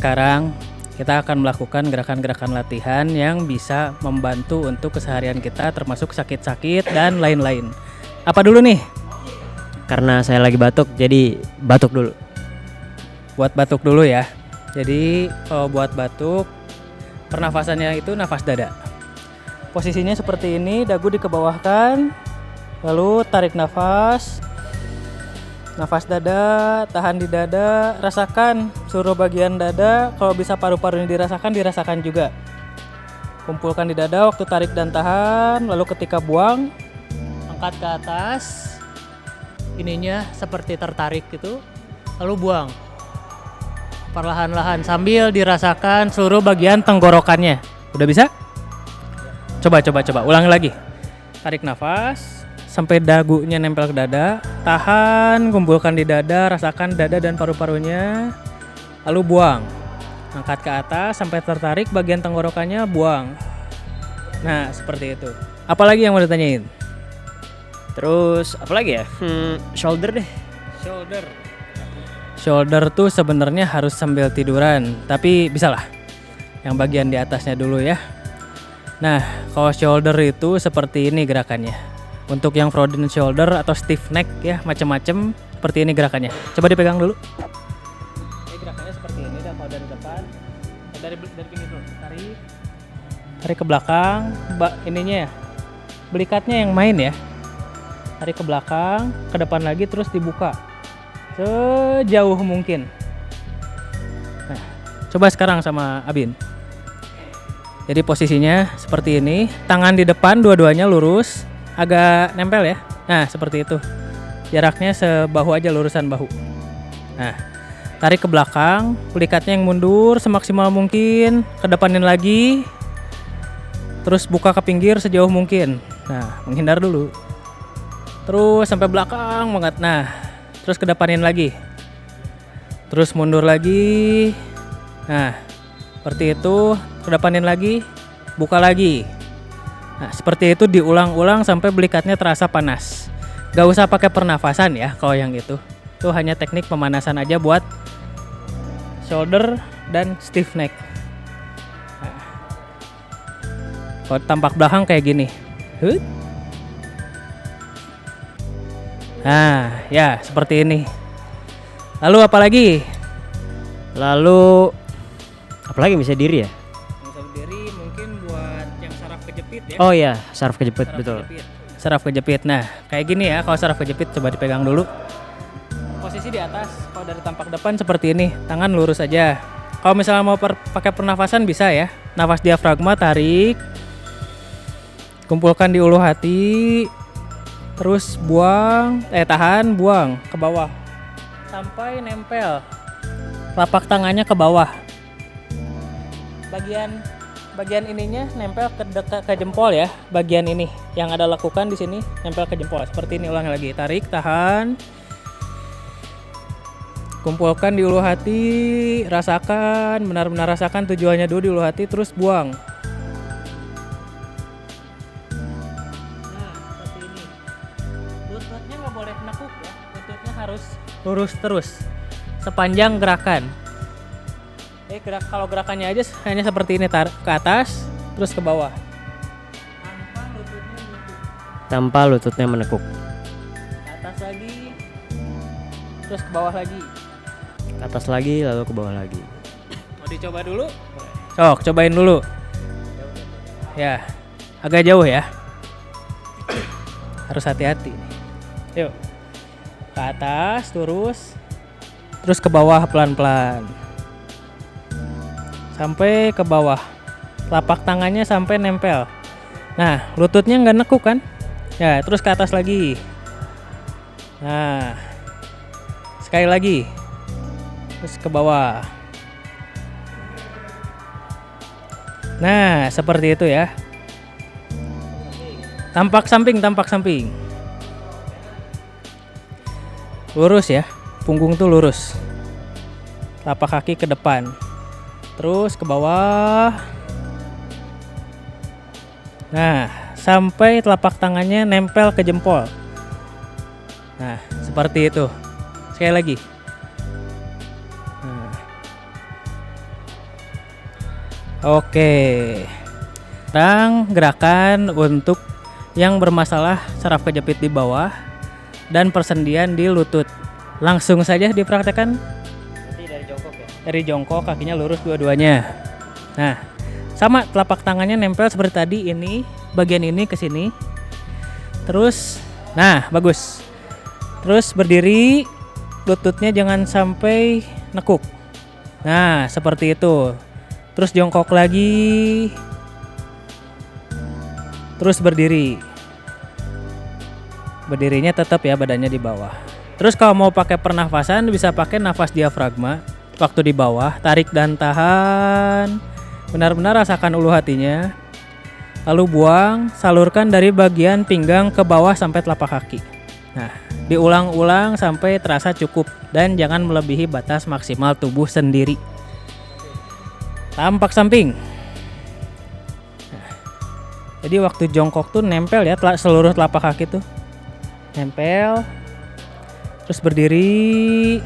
Sekarang kita akan melakukan gerakan-gerakan latihan yang bisa membantu untuk keseharian kita termasuk sakit-sakit dan lain-lain. Apa dulu nih? Karena saya lagi batuk, jadi batuk dulu. Buat batuk dulu ya. Jadi kalau buat batuk, pernafasannya itu nafas dada. Posisinya seperti ini, dagu dikebawahkan, lalu tarik nafas. Nafas dada, tahan di dada, rasakan seluruh bagian dada. Kalau bisa paru-parunya dirasakan juga. Kumpulkan di dada waktu tarik dan tahan, lalu ketika buang, angkat ke atas. Ininya seperti tertarik gitu, lalu buang. Perlahan-lahan sambil dirasakan seluruh bagian tenggorokannya. Udah bisa? Coba, ulangi lagi. Tarik nafas sampai dagunya nempel ke dada, tahan, kumpulkan di dada, rasakan dada dan paru-parunya, lalu buang. Angkat ke atas sampai tertarik bagian tenggorokannya, buang. Nah, seperti itu. Apalagi yang mau ditanyain? Terus apa lagi ya? Shoulder deh. Shoulder tuh sebenarnya harus sambil tiduran, tapi bisalah. Yang bagian di atasnya dulu ya. Nah, kalau shoulder itu seperti ini gerakannya. Untuk yang frozen shoulder atau stiff neck ya, macam-macam seperti ini gerakannya. Coba dipegang dulu. Gerakannya seperti ini, kalau dari depan, dari pinggir dulu, tarik ke belakang, ininya ya, belikatnya yang main ya. Tarik ke belakang, ke depan lagi, terus dibuka sejauh mungkin. Nah, coba sekarang sama Abin. Jadi posisinya seperti ini, tangan di depan dua-duanya lurus, agak nempel ya. Nah, seperti itu. Jaraknya sebahu aja, lurusan bahu. Nah, tarik ke belakang, pelikatnya yang mundur semaksimal mungkin, kedepanin lagi. Terus buka ke pinggir sejauh mungkin. Nah, menghindar dulu. Terus sampai belakang banget. Nah, terus kedepanin lagi. Terus mundur lagi. Nah, seperti itu, kedepanin lagi, buka lagi. Nah, seperti itu diulang-ulang sampai belikatnya terasa panas. Gak usah pakai pernafasan ya kalau yang itu. Itu hanya teknik pemanasan aja buat shoulder dan stiff neck. Nah, kalau tampak belakang kayak gini. Nah, ya seperti ini. Lalu apa lagi? Lalu apalagi bisa diri ya? Bisa berdiri mungkin buat yang saraf kejepit ya. Oh iya, saraf kejepit, betul. Saraf kejepit. Nah, kayak gini ya, kalau saraf kejepit coba dipegang dulu. Posisi di atas, kalau dari tampak depan seperti ini, tangan lurus aja. Kalau misalnya mau pakai pernafasan bisa ya. Nafas diafragma, tarik. Kumpulkan di ulu hati. Terus buang, tahan, buang ke bawah. Sampai nempel. Telapak tangannya ke bawah. Bagian ininya nempel ke jempol ya. Bagian ini yang ada lekukan di sini nempel ke jempol. Seperti ini, ulangi lagi. Tarik, tahan. Kumpulkan di ulu hati, rasakan, benar-benar rasakan tujuannya dulu di ulu hati, terus buang. Nah, seperti ini. Lututnya nggak boleh nekuk ya. Lututnya harus lurus terus sepanjang gerakan. Kalau gerakannya aja hanya seperti ini, ke atas, terus ke bawah. Tanpa lututnya menekuk. Ke atas lagi, terus ke bawah lagi. Ke atas lagi, lalu ke bawah lagi. Mau dicoba dulu? Sok, cobain dulu. Ya, agak jauh ya. Harus hati-hati. Yuk, ke atas, terus ke bawah pelan-pelan. Sampai ke bawah, telapak tangannya sampai nempel. Nah, lututnya nggak nekuk kan? Ya, terus ke atas lagi. Nah, sekali lagi, terus ke bawah. Nah, seperti itu ya. Tampak samping. Lurus ya, punggung tuh lurus. Telapak kaki ke depan. Terus ke bawah. Nah, sampai telapak tangannya nempel ke jempol. Nah, seperti itu. Sekali lagi. Nah. Oke. Sekarang gerakan untuk yang bermasalah saraf kejepit di bawah dan persendian di lutut. Langsung saja dipraktekkan. Nanti dari jongkok ya. Dari jongkok, kakinya lurus dua-duanya. Nah, sama telapak tangannya nempel seperti tadi, ini bagian ini ke sini. Terus, nah bagus. Terus berdiri, lututnya jangan sampai nekuk. Nah, seperti itu. Terus jongkok lagi. Terus berdiri. Berdirinya tetap ya, badannya di bawah. Terus kalau mau pakai pernafasan bisa pakai nafas diafragma. Waktu di bawah, tarik dan tahan. Benar-benar rasakan ulu hatinya. Lalu buang, salurkan dari bagian pinggang ke bawah sampai telapak kaki. Nah, diulang-ulang sampai terasa cukup dan jangan melebihi batas maksimal tubuh sendiri. Tampak samping. Nah, jadi waktu jongkok tuh nempel ya seluruh telapak kaki tuh. Nempel. Terus berdiri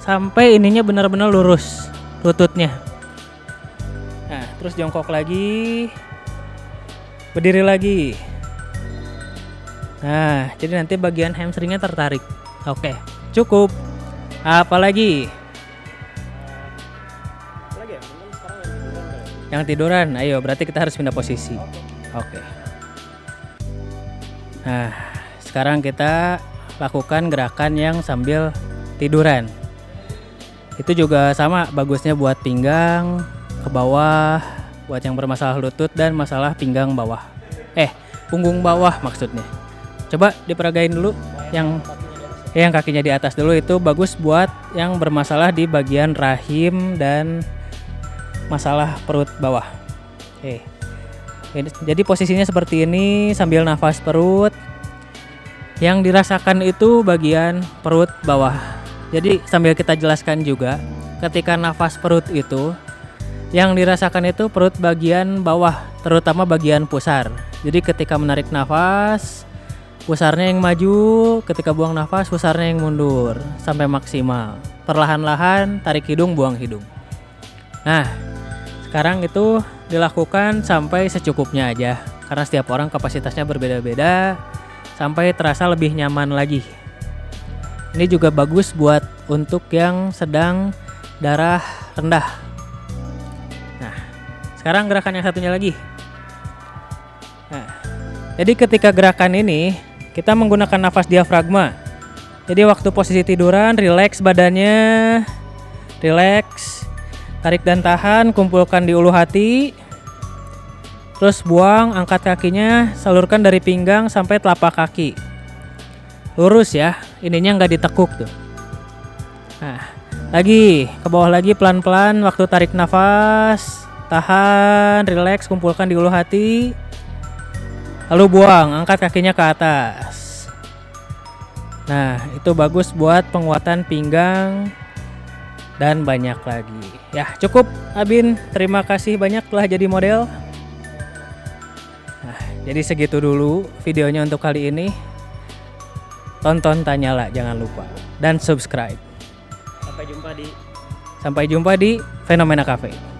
sampai ininya benar-benar lurus lututnya. Nah, terus jongkok lagi. Berdiri lagi. Nah, jadi nanti bagian hamstringnya tertarik. Oke, cukup. Apalagi? Lagi ya, mungkin sekarang yang tiduran kali. Yang tiduran, ayo berarti kita harus pindah posisi. Oke. Nah, sekarang kita lakukan gerakan yang sambil tiduran. Itu juga sama, bagusnya buat pinggang ke bawah, buat yang bermasalah lutut dan masalah pinggang bawah. Punggung bawah maksudnya. Coba diperagain dulu yang kakinya di atas dulu, itu bagus buat yang bermasalah di bagian rahim dan masalah perut bawah. Oke. Jadi posisinya seperti ini sambil nafas perut. Yang dirasakan itu bagian perut bawah. Jadi sambil kita jelaskan juga, ketika nafas perut itu yang dirasakan itu perut bagian bawah, terutama bagian pusar. Jadi ketika menarik nafas, pusarnya yang maju, ketika buang nafas pusarnya yang mundur sampai maksimal. Perlahan-lahan tarik hidung, buang hidung. Nah, sekarang itu dilakukan sampai secukupnya aja, karena setiap orang kapasitasnya berbeda-beda, sampai terasa lebih nyaman lagi. Ini juga bagus buat untuk yang sedang darah rendah. Nah, sekarang gerakan yang satunya lagi. Nah, jadi ketika gerakan ini kita menggunakan nafas diafragma. Jadi waktu posisi tiduran, rileks badannya, rileks, tarik dan tahan, kumpulkan di ulu hati. Terus buang, angkat kakinya, salurkan dari pinggang sampai telapak kaki. Lurus ya, ininya nggak ditekuk tuh. Nah, lagi ke bawah lagi pelan-pelan, waktu tarik nafas, tahan, rileks, kumpulkan di ulu hati. Lalu buang, angkat kakinya ke atas. Nah, itu bagus buat penguatan pinggang dan banyak lagi. Ya, cukup Abin. Terima kasih banyak telah jadi model. Nah, jadi segitu dulu videonya untuk kali ini. Tonton, Tanyala, jangan lupa. Dan subscribe. Sampai jumpa di Sampai jumpa di Fenomena Cafe.